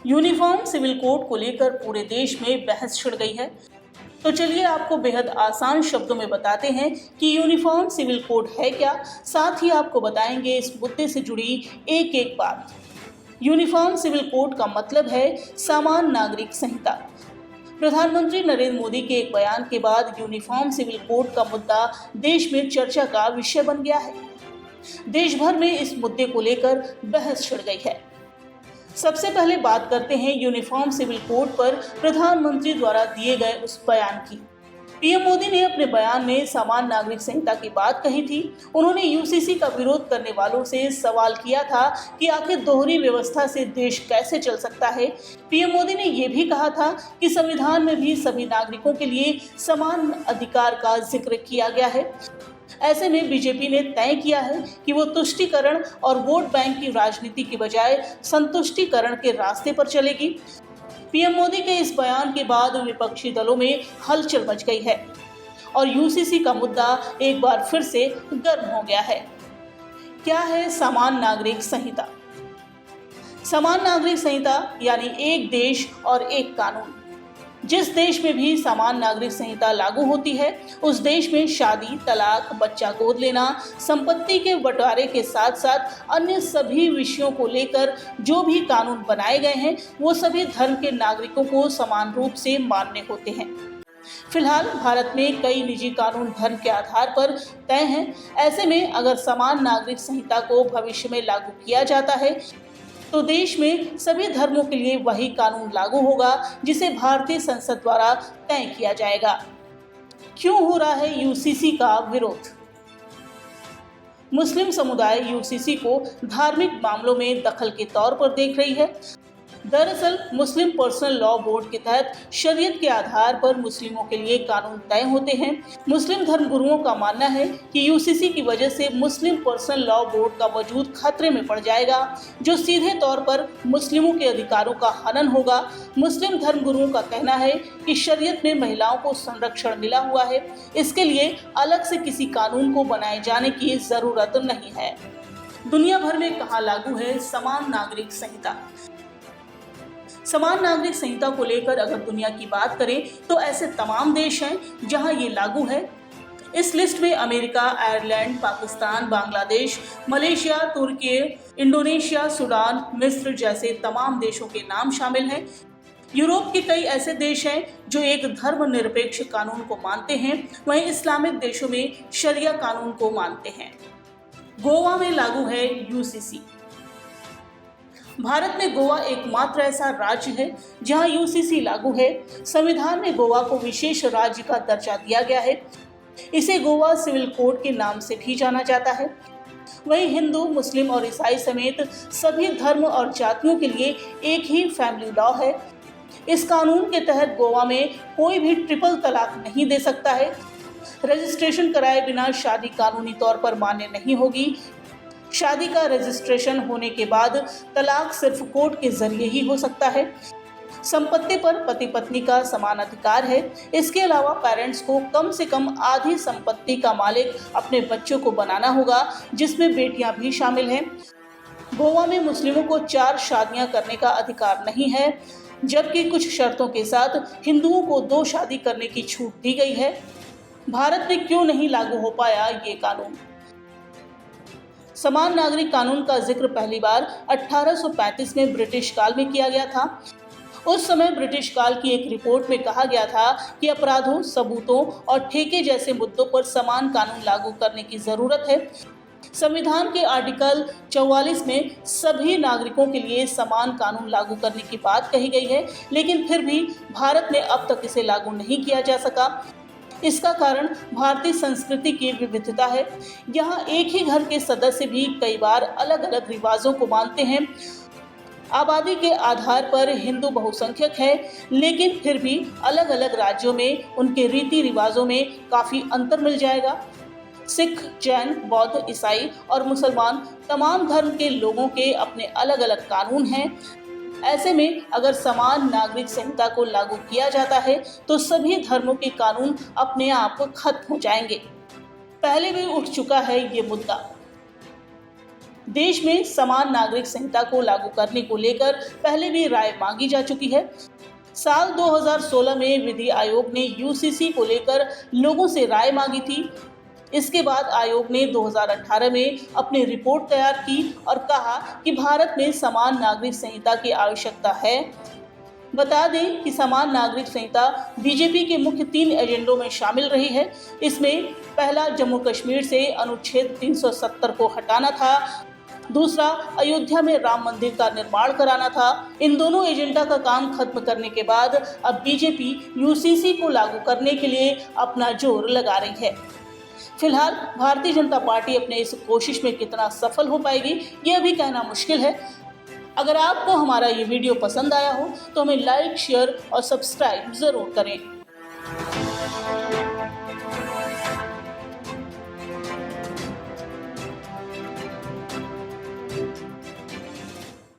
Uniform civil code को लेकर पूरे देश में बहस छिड़ गई है। तो चलिए आपको बेहद आसान शब्दों में बताते हैं कि यूनिफॉर्म सिविल कोड है क्या, साथ ही आपको बताएंगे इस मुद्दे से जुड़ी एक एक बात। यूनिफॉर्म सिविल कोड का मतलब है समान नागरिक संहिता। प्रधानमंत्री नरेंद्र मोदी के एक बयान के बाद यूनिफॉर्म सिविल कोड का मुद्दा देश में चर्चा का विषय बन गया है। देश भर में इस मुद्दे को लेकर बहस छिड़ गई है। सबसे पहले बात करते हैं यूनिफॉर्म सिविल कोड पर प्रधानमंत्री द्वारा दिए गए उस बयान की। पीएम मोदी ने अपने बयान में समान नागरिक संहिता की बात कही थी। उन्होंने यूसीसी का विरोध करने वालों से सवाल किया था कि आखिर दोहरी व्यवस्था से देश कैसे चल सकता है। पीएम मोदी ने यह भी कहा था कि संविधान में भी सभी नागरिकों के लिए समान अधिकार का जिक्र किया गया है। ऐसे में बीजेपी ने तय किया है कि वो तुष्टीकरण और वोट बैंक की राजनीति की बजाय संतुष्टीकरण के रास्ते पर चलेगी। पीएम मोदी के इस बयान के बाद विपक्षी दलों में हलचल मच गई है और यूसीसी का मुद्दा एक बार फिर से गर्म हो गया है। क्या है समान नागरिक संहिता? समान नागरिक संहिता यानी एक देश और एक कानून। जिस देश में भी समान नागरिक संहिता लागू होती है, उस देश में शादी, तलाक, बच्चा गोद लेना, संपत्ति के बंटवारे के साथ साथ अन्य सभी विषयों को लेकर जो भी कानून बनाए गए हैं, वो सभी धर्म के नागरिकों को समान रूप से मान्य होते हैं। फिलहाल भारत में कई निजी कानून धर्म के आधार पर तय हैं। ऐसे में अगर समान नागरिक संहिता को भविष्य में लागू किया जाता है तो देश में सभी धर्मों के लिए वही कानून लागू होगा जिसे भारतीय संसद द्वारा तय किया जाएगा। क्यों हो रहा है यूसीसी का विरोध? मुस्लिम समुदाय यूसीसी को धार्मिक मामलों में दखल के तौर पर देख रही है। दरअसल मुस्लिम पर्सनल लॉ बोर्ड के तहत शरीयत के आधार पर मुस्लिमों के लिए कानून तय होते हैं। मुस्लिम धर्मगुरुओं का मानना है कि यूसीसी की वजह से मुस्लिम पर्सनल लॉ बोर्ड का वजूद खतरे में पड़ जाएगा, जो सीधे तौर पर मुस्लिमों के अधिकारों का हनन होगा। मुस्लिम धर्मगुरुओं का कहना है कि शरीयत में महिलाओं को संरक्षण मिला हुआ है, इसके लिए अलग से किसी कानून को बनाए जाने की जरूरत नहीं है। दुनिया भर में कहाँ लागू है समान नागरिक संहिता? समान नागरिक संहिता को लेकर अगर दुनिया की बात करें तो ऐसे तमाम देश हैं जहां ये लागू है। इस लिस्ट में America, Ireland, Pakistan, Bangladesh, Malaysia, तुर्की, इंडोनेशिया, सूडान, मिस्र जैसे तमाम देशों के नाम शामिल हैं। यूरोप के कई ऐसे देश हैं जो एक धर्मनिरपेक्ष कानून को मानते हैं, वहीं इस्लामिक देशों में शरिया कानून को मानते हैं। गोवा में लागू है यूसीसी। भारत में गोवा एकमात्र ऐसा राज्य है जहां यूसीसी लागू है। संविधान में गोवा को विशेष राज्य का दर्जा दिया गया है। इसे गोवा सिविल कोड के नाम से भी जाना जाता है। वहीं हिंदू, मुस्लिम और ईसाई समेत सभी धर्म और जातियों के लिए एक ही फैमिली लॉ है। इस कानून के तहत गोवा में कोई भी ट्रिपल तलाक नहीं दे सकता है। रजिस्ट्रेशन कराए बिना शादी कानूनी तौर पर मान्य नहीं होगी। शादी का रजिस्ट्रेशन होने के बाद तलाक सिर्फ कोर्ट के जरिए ही हो सकता है। संपत्ति पर पति पत्नी का समान अधिकार है। इसके अलावा पेरेंट्स को कम से कम आधी संपत्ति का मालिक अपने बच्चों को बनाना होगा, जिसमें बेटियां भी शामिल हैं। गोवा में मुस्लिमों को 4 शादियां करने का अधिकार नहीं है, जबकि कुछ शर्तों के साथ हिंदुओं को 2 शादी करने की छूट दी गई है। भारत में क्यों नहीं लागू हो पाया ये कानून? समान नागरिक कानून का जिक्र पहली बार 1835 में ब्रिटिश काल में किया गया था। उस समय ब्रिटिश काल की एक रिपोर्ट में कहा गया था कि अपराधों, सबूतों और ठेके जैसे मुद्दों पर समान कानून लागू करने की जरूरत है। संविधान के आर्टिकल 44 में सभी नागरिकों के लिए समान कानून लागू करने की बात कही गई है, लेकिन फिर भी भारत में अब तक इसे लागू नहीं किया जा सका। इसका कारण भारतीय संस्कृति की विविधता है। यहाँ एक ही घर के सदस्य भी कई बार अलग अलग रिवाजों को मानते हैं। आबादी के आधार पर हिंदू बहुसंख्यक है, लेकिन फिर भी अलग अलग राज्यों में उनके रीति रिवाजों में काफ़ी अंतर मिल जाएगा। सिख, जैन, बौद्ध, ईसाई और मुसलमान तमाम धर्म के लोगों के अपने अलग अलग कानून हैं। ऐसे में अगर समान नागरिक संहिता को लागू किया जाता है तो सभी धर्मों के कानून अपने आप खत्म हो जाएंगे। पहले भी उठ चुका है ये मुद्दा। देश में समान नागरिक संहिता को लागू करने को लेकर पहले भी राय मांगी जा चुकी है। साल 2016 में विधि आयोग ने यूसीसी को लेकर लोगों से राय मांगी थी। इसके बाद आयोग ने 2018 में अपनी रिपोर्ट तैयार की और कहा कि भारत में समान नागरिक संहिता की आवश्यकता है। बता दें कि समान नागरिक संहिता बीजेपी के मुख्य 3 एजेंडों में शामिल रही है। इसमें पहला जम्मू कश्मीर से अनुच्छेद 370 को हटाना था, दूसरा अयोध्या में राम मंदिर का निर्माण कराना था। इन दोनों एजेंडा का काम खत्म करने के बाद अब बीजेपी यूसीसी को लागू करने के लिए अपना जोर लगा रही है। फिलहाल भारतीय जनता पार्टी अपने इस कोशिश में कितना सफल हो पाएगी, ये अभी कहना मुश्किल है। अगर आपको हमारा ये वीडियो पसंद आया हो तो हमें लाइक, शेयर और सब्सक्राइब जरूर करें।